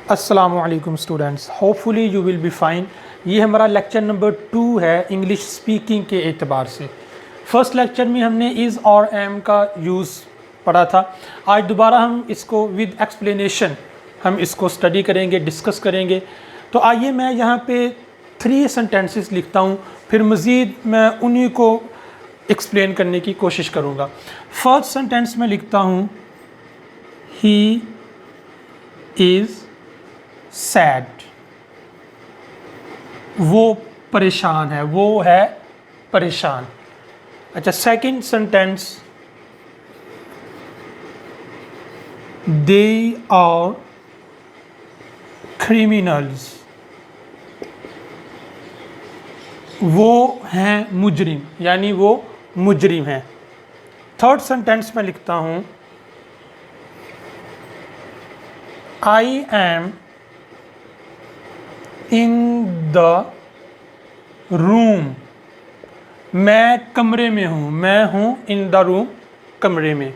अस्सलामुअलैकुम students, hopefully you will be fine. ये हमारा लेक्चर नंबर 2 है इंग्लिश स्पीकिंग के एतबार से। फर्स्ट लेक्चर में हमने इज़ और एम का यूज़ पढ़ा था। आज दोबारा हम इसको विद एक्सप्लेनेशन हम इसको स्टडी करेंगे, डिस्कस करेंगे। तो आइए मैं यहाँ पे 3 सेंटेंसेस लिखता हूँ, फिर मज़ीद मैं उन्हीं को एक्सप्लेन करने की कोशिश करूँगा। फर्स्ट सेंटेंस में लिखता हूँ ही इज़ सैड, वो परेशान है, वो है परेशान। अच्छा, second sentence, they are criminals, वो हैं मुजरिम, यानी वो मुजरिम हैं। थर्ड सेंटेंस में लिखता हूँ आई एम इन द रूम, मैं कमरे में हूँ, मैं हूँ इन द रूम, कमरे में।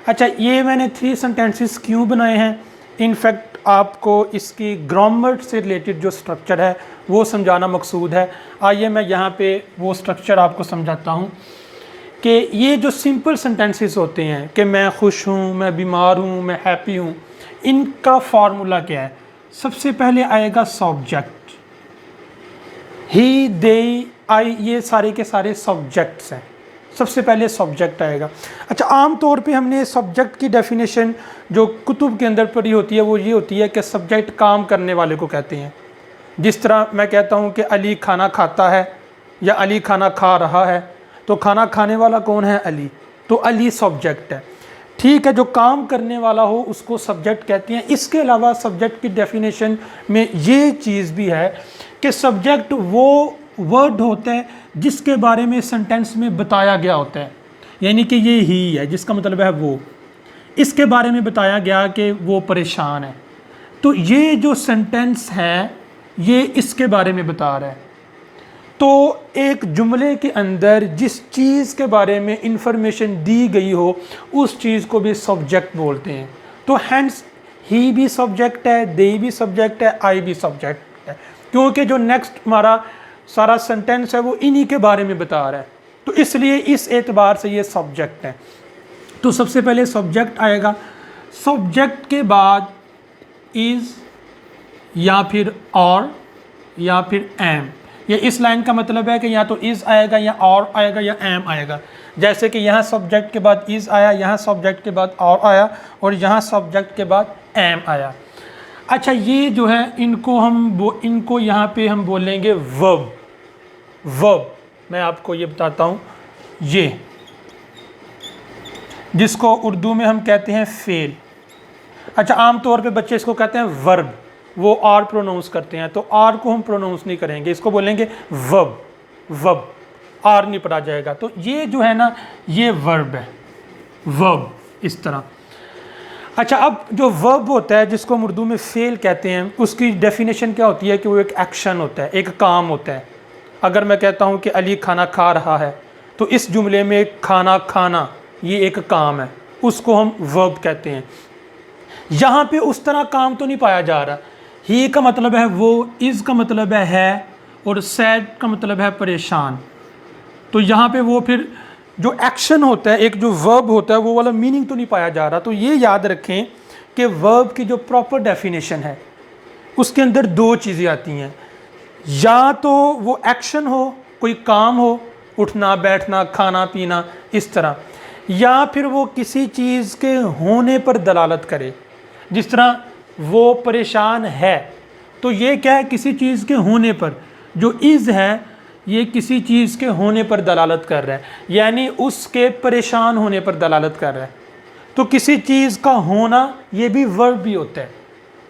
अच्छा, ये मैंने 3 सेंटेंसेस क्यों बनाए हैं? इनफैक्ट आपको इसकी ग्रामर से रिलेटेड जो स्ट्रक्चर है वो समझाना मकसूद है। आइए मैं यहाँ पे वो स्ट्रक्चर आपको समझाता हूँ कि ये जो सिंपल सेंटेंसेस होते हैं कि मैं खुश हूँ, मैं बीमार हूँ, मैं हैप्पी हूँ, इनका फार्मूला क्या है? सबसे पहले आएगा सब्जेक्ट, ही, दे, आई, ये सारे के सारे सब्जेक्ट्स हैं। सबसे पहले सब्जेक्ट आएगा। अच्छा, आम तौर पे हमने सब्जेक्ट की डेफिनेशन जो कुतुब के अंदर पढ़ी होती है वो ये होती है कि सब्जेक्ट काम करने वाले को कहते हैं। जिस तरह मैं कहता हूँ कि अली खाना खाता है या अली खाना खा रहा है, तो खाना खाने वाला कौन है? अली, तो अली सब्जेक्ट है। ठीक है, जो काम करने वाला हो उसको सब्जेक्ट कहते हैं। इसके अलावा सब्जेक्ट की डेफिनेशन में ये चीज़ भी है कि सब्जेक्ट वो वर्ड होता है जिसके बारे में सेंटेंस में बताया गया होता है, यानी कि ये ही है जिसका मतलब है वो, इसके बारे में बताया गया कि वो परेशान है, तो ये जो सेंटेंस है ये इसके बारे में बता रहा है। तो एक जुमले के अंदर जिस चीज़ के बारे में इंफॉर्मेशन दी गई हो उस चीज़ को भी सब्जेक्ट बोलते हैं। तो हैंस ही भी सब्जेक्ट है, दे भी सब्जेक्ट है, आई भी सब्जेक्ट है, क्योंकि जो नेक्स्ट हमारा सारा सेंटेंस है वो इन्हीं के बारे में बता रहा है, तो इसलिए इस एतबार से ये सब्जेक्ट है। तो सबसे पहले सब्जेक्ट आएगा, सब्जेक्ट के बाद इज़ या फिर और या फिर एम। ये इस लाइन का मतलब है कि या तो इज़ आएगा या और आएगा या एम आएगा। जैसे कि यहाँ सब्जेक्ट के बाद इज़ आया, यहाँ सब्जेक्ट के बाद और आया, और यहाँ सब्जेक्ट के बाद एम आया। अच्छा, ये जो है इनको यहाँ पे हम बोलेंगे वर्ब। वर्ब मैं आपको ये बताता हूँ, ये जिसको उर्दू में हम कहते हैं फेल। अच्छा, आमतौर पे बच्चे इसको कहते हैं वर्ब, वो आर प्रोनाउंस करते हैं, तो आर को हम प्रोनाउंस नहीं करेंगे, इसको बोलेंगे वर्ब। वर्ब, आर नहीं पढ़ा जाएगा। तो ये जो है ना, ये वर्ब है, वर्ब, इस तरह। अच्छा, अब जो वर्ब होता है जिसको हम उर्दू में फेल कहते हैं, उसकी डेफिनेशन क्या होती है कि वो एक एक्शन होता है, एक काम होता है। अगर मैं कहता हूँ कि अली खाना खा रहा है, तो इस जुमले में खाना खाना ये एक काम है, उसको हम वर्ब कहते हैं। यहाँ पे उस तरह काम तो नहीं पाया जा रहा। ही का मतलब है वो, इज़ का मतलब है, और सैड का मतलब है परेशान। तो यहाँ पे वो फिर जो एक्शन होता है, एक जो वर्ब होता है, वो वाला मीनिंग तो नहीं पाया जा रहा। तो ये याद रखें कि वर्ब की जो प्रॉपर डेफिनेशन है उसके अंदर 2 चीज़ें आती हैं, या तो वो एक्शन हो, कोई काम हो, उठना बैठना खाना पीना इस तरह, या फिर वो किसी चीज़ के होने पर दलालत करे। जिस तरह वो परेशान है, तो ये क्या है? किसी चीज़ के होने पर। जो इज़ है ये किसी चीज़ के होने पर दलालत कर रहा है, यानी उसके परेशान होने पर दलालत कर रहा है। तो किसी चीज़ का होना ये भी वर्ब भी होता है,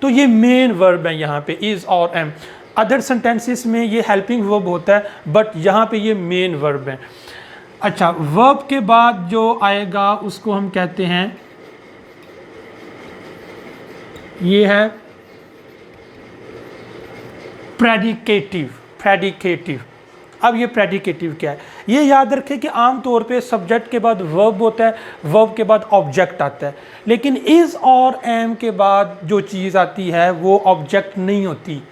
तो ये मेन वर्ब है यहाँ पे, इज़ और एम। अदर सेंटेंसेस में ये हेल्पिंग वर्ब होता है, बट यहाँ पे ये मेन वर्ब है। अच्छा, वर्ब के बाद जो आएगा उसको हम कहते हैं, ये है प्रेडिकेटिव। प्रेडिकेटिव अब ये प्रेडिकेटिव क्या है, ये याद रखें कि आम तौर पे सब्जेक्ट के बाद वर्ब होता है, वर्ब के बाद ऑब्जेक्ट आता है, लेकिन इज़ और एम के बाद जो चीज़ आती है वो ऑब्जेक्ट नहीं होती।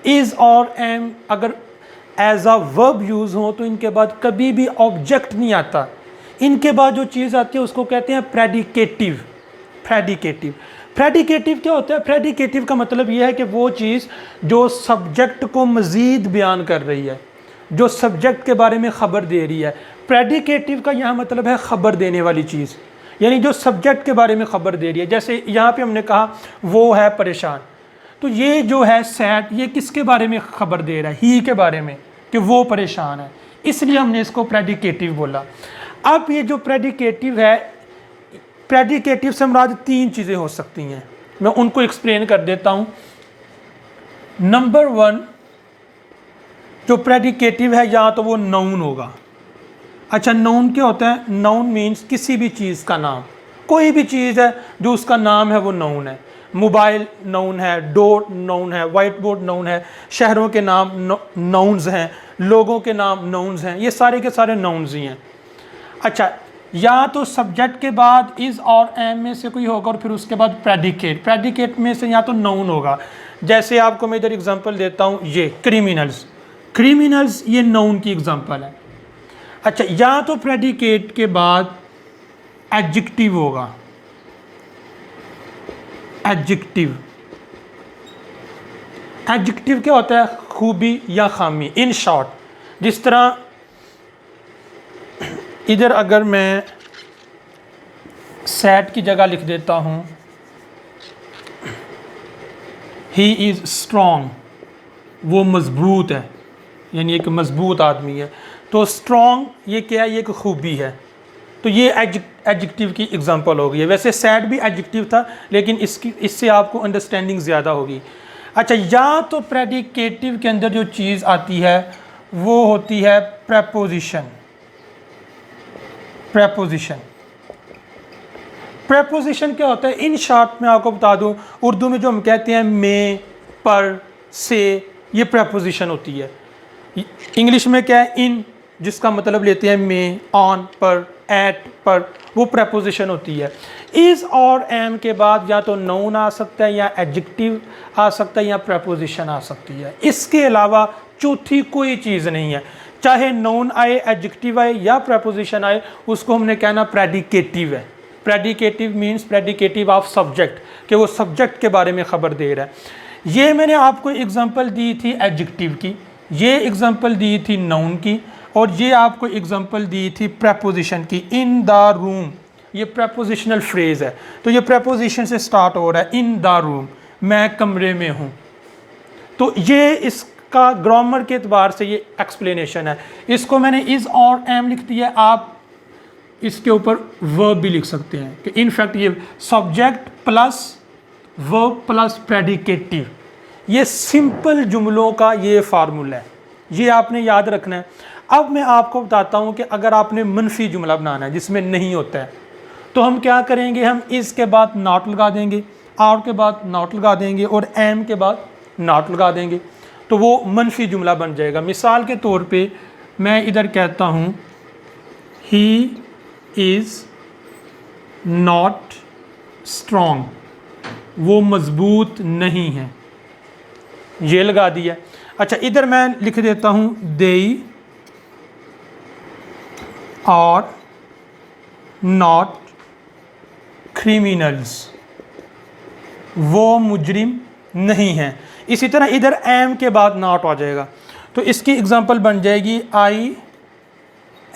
इज़ और एम अगर एज अ वर्ब यूज़ हो तो इनके बाद कभी भी ऑब्जेक्ट नहीं आता, इनके बाद जो चीज़ आती है उसको कहते हैं प्रेडिकेटिव। प्रेडिकेटिव प्रेडिकेटिव क्या होता है? प्रेडिकेटिव का मतलब यह है कि वो चीज़ जो सब्जेक्ट को मज़ीद बयान कर रही है, जो सब्जेक्ट के बारे में ख़बर दे रही है। प्रेडिकेटिव का यहाँ मतलब है ख़बर देने वाली चीज़, यानी जो सब्जेक्ट के बारे में ख़बर दे रही है। जैसे यहाँ पे हमने कहा वो है परेशान, तो ये जो है सैड, ये किसके बारे में ख़बर दे रहा है? ही के बारे में, कि वो परेशान है, इसलिए हमने इसको प्रेडिकेटिव बोला। अब ये जो प्रेडिकेटिव है, प्रेडिकेटिव से मुराद तीन चीज़ें हो सकती हैं, मैं उनको एक्सप्लेन कर देता हूँ। नंबर वन, जो प्रेडिकेटिव है या तो वो नाउन होगा। अच्छा, नाउन क्या होता है? नाउन मीन्स किसी भी चीज़ का नाम, कोई भी चीज़ है जो उसका नाम है वो नाउन है। मोबाइल नाउन है, डोर नाउन है, वाइट बोर्ड नाउन है, शहरों के नाम नाउन्स हैं, लोगों के नाम नाउन्स हैं, ये सारे के सारे नाउन्स ही हैं। अच्छा, या तो सब्जेक्ट के बाद इज़ और एम में से कोई होगा और फिर उसके बाद प्रेडिकेट, प्रेडिकेट में से या तो नाउन होगा। जैसे आपको मैं इधर एग्जांपल देता हूँ, ये क्रिमिनल्स, क्रिमिनल्स ये नाउन की एग्जांपल है। अच्छा, या तो प्रेडिकेट के बाद एडजेक्टिव होगा, एडजेक्टिव। एडजेक्टिव क्या होता है? खूबी या खामी, इन शॉर्ट। जिस तरह इधर अगर मैं सैड की जगह लिख देता हूँ ही इज़ स्ट्रॉन्ग, वो मजबूत है, यानी एक मजबूत आदमी है। तो स्ट्रॉन्ग ये क्या है? ये एक खूबी है, तो ये एडजेक्टिव की एग्जांपल हो गई है। वैसे सैड भी एडजेक्टिव था, लेकिन इससे आपको अंडरस्टैंडिंग ज़्यादा होगी। अच्छा, या तो प्रेडिकेटिव के अंदर जो चीज़ आती है वो होती है प्रेपोजिशन। प्रेपोजिशन, प्रेपोजिशन क्या होता है? इन शॉर्ट में आपको बता दूं, उर्दू में जो हम कहते हैं में, पर, से, ये प्रेपोजिशन होती है। इंग्लिश में क्या है? इन, जिसका मतलब लेते हैं में, ऑन, पर, एट, पर, वो प्रेपोजिशन होती है। इज़ और एम के बाद या तो नाउन आ सकता है, या एडजेक्टिव आ सकता है, या प्रेपोजिशन आ सकती है। इसके अलावा चौथी कोई चीज़ नहीं है। चाहे नाउन आए, एडजेक्टिव आए या प्रेपोजिशन आए, उसको हमने कहना प्रेडिकेटिव है। Predicative means predicative of subject, कि वो सब्जेक्ट के बारे में ख़बर दे रहा है। ये मैंने आपको एग्जांपल दी थी एडजेक्टिव की, ये एग्जांपल दी थी नाउन की, और ये आपको एग्जांपल दी थी प्रेपोजिशन की। इन द रूम, ये प्रेपोजिशनल फ्रेज़ है, तो ये प्रेपोजिशन से स्टार्ट हो रहा है। इन द रूम, मैं कमरे में हूँ। तो ये इसका ग्रामर के एतबार से ये एक्सप्लेनेशन है। इसको मैंने इज़ और एम लिख दिया, आप इसके ऊपर वर्ब भी लिख सकते हैं कि इनफैक्ट ये subject plus verb plus predicative, ये सिंपल जुमलों का ये फार्मूला है, ये आपने याद रखना है। अब मैं आपको बताता हूँ कि अगर आपने मनफी जुमला बनाना है जिसमें नहीं होता है, तो हम क्या करेंगे? हम इस के बाद नॉट लगा देंगे, और के बाद नॉट लगा देंगे, और एम के बाद नॉट लगा देंगे, तो वो मनफी जुमला बन जाएगा। मिसाल के तौर पे मैं इधर कहता हूँ ही इज़ नॉट स्ट्रॉन्ग, वो मजबूत नहीं है, ये लगा दिया। अच्छा, इधर मैं लिख देता हूँ दे और नॉट क्रिमिनल्स, वो मुजरिम नहीं हैं। इसी तरह इधर एम के बाद नॉट आ जाएगा, तो इसकी एग्जांपल बन जाएगी आई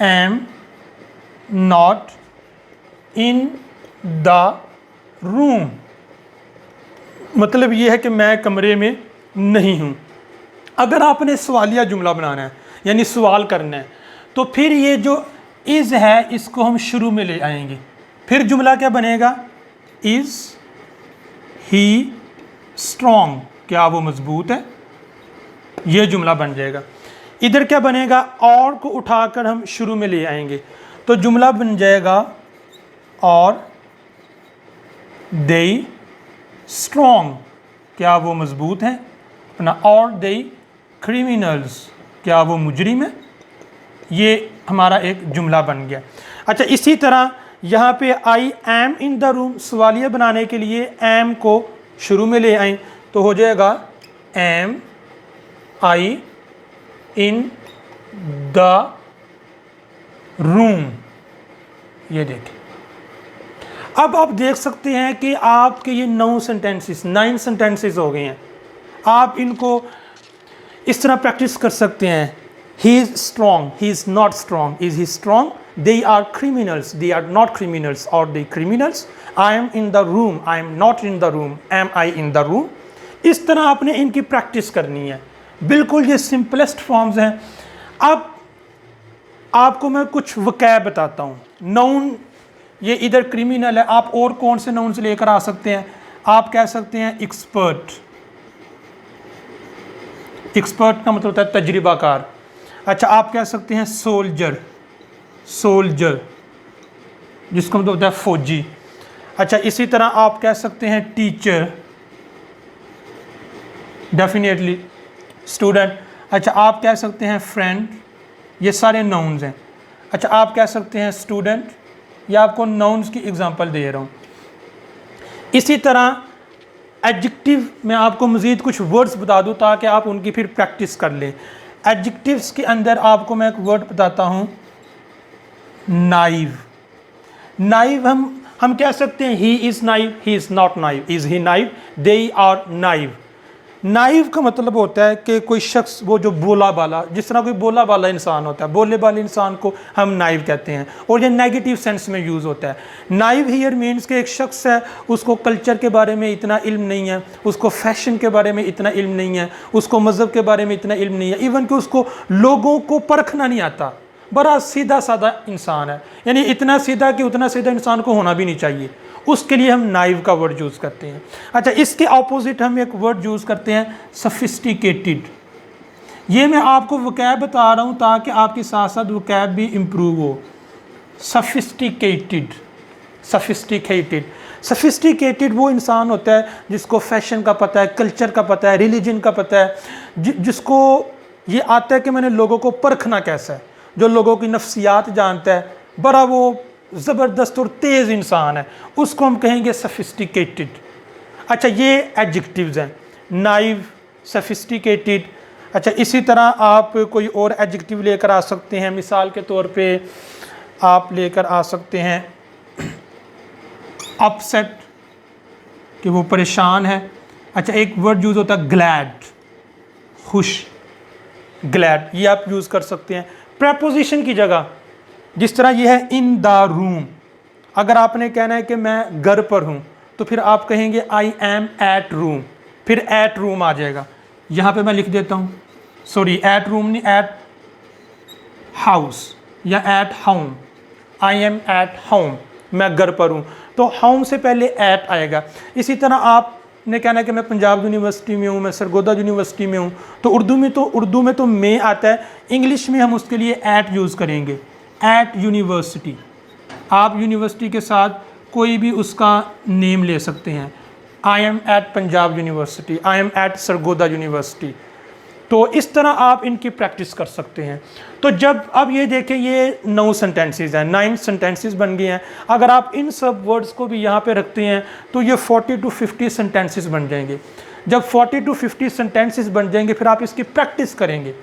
am not in the room, मतलब ये है कि मैं कमरे में नहीं हूँ। अगर आपने सवालिया जुमला बनाना है, यानी सवाल करना है, तो फिर ये जो इज़ है इसको हम शुरू में ले आएंगे। फिर जुमला क्या बनेगा? इज़ ही स्ट्रॉन्ग, क्या वो मजबूत है, ये जुमला बन जाएगा। इधर क्या बनेगा? और को उठाकर हम शुरू में ले आएंगे, तो जुमला बन जाएगा और दे स्ट्रॉन्ग, क्या वो मजबूत हैं अपना, और दे क्रिमिनल्स, क्या वो मुजरिम है। ये हमारा एक जुमला बन गया। अच्छा, इसी तरह यहाँ पे आई एम इन द रूम, सवालिया बनाने के लिए एम को शुरू में ले आए तो हो जाएगा am I in the room. ये देखिए, अब आप देख सकते हैं कि आपके ये 9 सेंटेंसेस हो गए हैं। आप इनको इस तरह प्रैक्टिस कर सकते हैं। He is strong, he is not strong, is he strong, they are criminals, they are not criminals, और they criminals, I am in the room, I am not in the room, am I in the room. इस तरह आपने इनकी practice करनी है। बिल्कुल ये simplest forms हैं। अब आपको मैं कुछ वकैब बताता हूँ। नाउन, ये इधर क्रिमिनल है, आप और कौन से नाउन से लेकर आ सकते हैं? आप कह सकते हैं एक्सपर्ट। एक्सपर्ट का मतलब होता है तजर्बाकार। अच्छा, आप कह सकते हैं सोल्जर, सोल्जर जिसका मतलब होता है फौजी। अच्छा, इसी तरह आप कह सकते हैं टीचर, डेफिनेटली स्टूडेंट। अच्छा, आप कह सकते हैं फ्रेंड, ये सारे नाउन्स हैं। अच्छा, आप कह सकते हैं स्टूडेंट, या आपको नाउन्स की एग्जांपल दे रहा हूँ। इसी तरह एडजेक्टिव में आपको मज़ीद कुछ वर्ड्स बता दूँ ताकि आप उनकी फिर प्रैक्टिस कर लें। एडजेक्टिव्स के अंदर आपको मैं एक वर्ड बताता हूँ, नाइव। नाइव हम कह सकते हैं he is naive, he is not naive, is he naive, they are naive. Naive का मतलब होता है कि कोई शख्स वो जो बोला बाला, जिस तरह कोई बोला बाला इंसान होता है, बोले वाले इंसान को हम नाइव कहते हैं, और ये नेगेटिव सेंस में यूज़ होता है। नाइव हियर मीन्स कि एक शख्स है, उसको कल्चर के बारे में इतना इल्म नहीं है, उसको फैशन के बारे में इतना इल्म नहीं है, उसको मज़हब के बारे में इतना इल्म नहीं है, इवन कि उसको लोगों को परखना नहीं आता, बड़ा सीधा साधा इंसान है, यानी इतना सीधा कि उतना सीधा इंसान को होना भी नहीं चाहिए, उसके लिए हम नाइव का वर्ड यूज़ करते हैं। अच्छा, इसके ऑपोजिट हम एक वर्ड यूज़ करते हैं सफिस्टिकेटेड। ये मैं आपको वकैब बता रहा हूँ ताकि आपके साथ साथ वकैब भी इम्प्रूव हो। सफिस्टिकेटेड, सफिस्टिकेटेड, सफिस्टिकेटेड वो इंसान होता है जिसको फैशन का पता है, कल्चर का पता है, रिलीजन का पता है, जिसको ये आता है कि मैंने लोगों को परखना कैसा है, जो लोगों की नफ्सियात जानता है, बड़ा वो ज़बरदस्त और तेज़ इंसान है, उसको हम कहेंगे सफिस्टिकेटेड। अच्छा, ये एडजेक्टिव्स हैं, नाइव, सफिस्टिकेटेड। अच्छा, इसी तरह आप कोई और एडजेक्टिव लेकर आ सकते हैं। मिसाल के तौर पे आप लेकर आ सकते हैं अपसेट, कि वो परेशान है। अच्छा, एक वर्ड यूज़ होता है ग्लैड, खुश, ग्लैड, ये आप यूज़ कर सकते हैं प्रेपोजिशन की जगह। जिस तरह ये है इन द रूम, अगर आपने कहना है कि मैं घर पर हूँ तो फिर आप कहेंगे आई एम एट रूम, फिर एट रूम आ जाएगा। यहाँ पे मैं लिख देता हूँ, सॉरी एट रूम नहीं, एट हाउस या at home. I am at home, मैं घर पर हूँ, तो होम से पहले एट आएगा। इसी तरह आपने कहना है कि मैं पंजाब यूनिवर्सिटी में हूँ, मैं सरगोदा यूनिवर्सिटी में हूँ, तो उर्दू में तो मैं आता है, इंग्लिश में हम उसके लिए एट यूज़ करेंगे, एट यूनिवर्सिटी। आप यूनिवर्सिटी के साथ कोई भी उसका नेम ले सकते हैं, I am at Punjab university, I am at Sargodha university. तो इस तरह आप इनकी प्रैक्टिस कर सकते हैं। तो जब अब ये देखें, ये 9 सेंटेंसेस हैं, 9 सेंटेंसेस बन गए हैं। अगर आप इन सब वर्ड्स को भी यहाँ पे रखते हैं तो ये 40 to 50 सेंटेंसेस बन जाएंगे। जब 40 to 50 सेंटेंसेस बन जाएंगे फिर आप इसकी प्रैक्टिस करेंगे,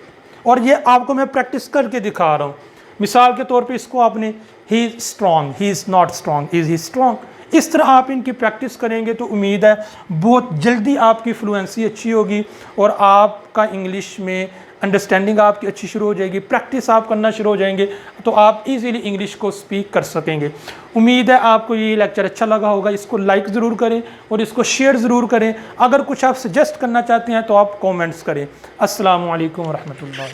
और ये आपको मैं प्रैक्टिस करके दिखा रहा हूँ। मिसाल के तौर पे इसको आपने ही is strong, he is not strong, is he strong, इस तरह आप इनकी प्रैक्टिस करेंगे तो उम्मीद है बहुत जल्दी आपकी फ्लुएंसी अच्छी होगी और आपका इंग्लिश में अंडरस्टैंडिंग आपकी अच्छी शुरू हो जाएगी। प्रैक्टिस आप करना शुरू हो जाएंगे तो आप इजीली इंग्लिश को स्पीक कर सकेंगे। उम्मीद है आपको ये लेक्चर अच्छा लगा होगा। इसको लाइक ज़रूर करें और इसको शेयर ज़रूर करें। अगर कुछ आप सजेस्ट करना चाहते हैं तो आप कमेंट्स करें। अस्सलामु अलैकुम रहमतुल्लाह।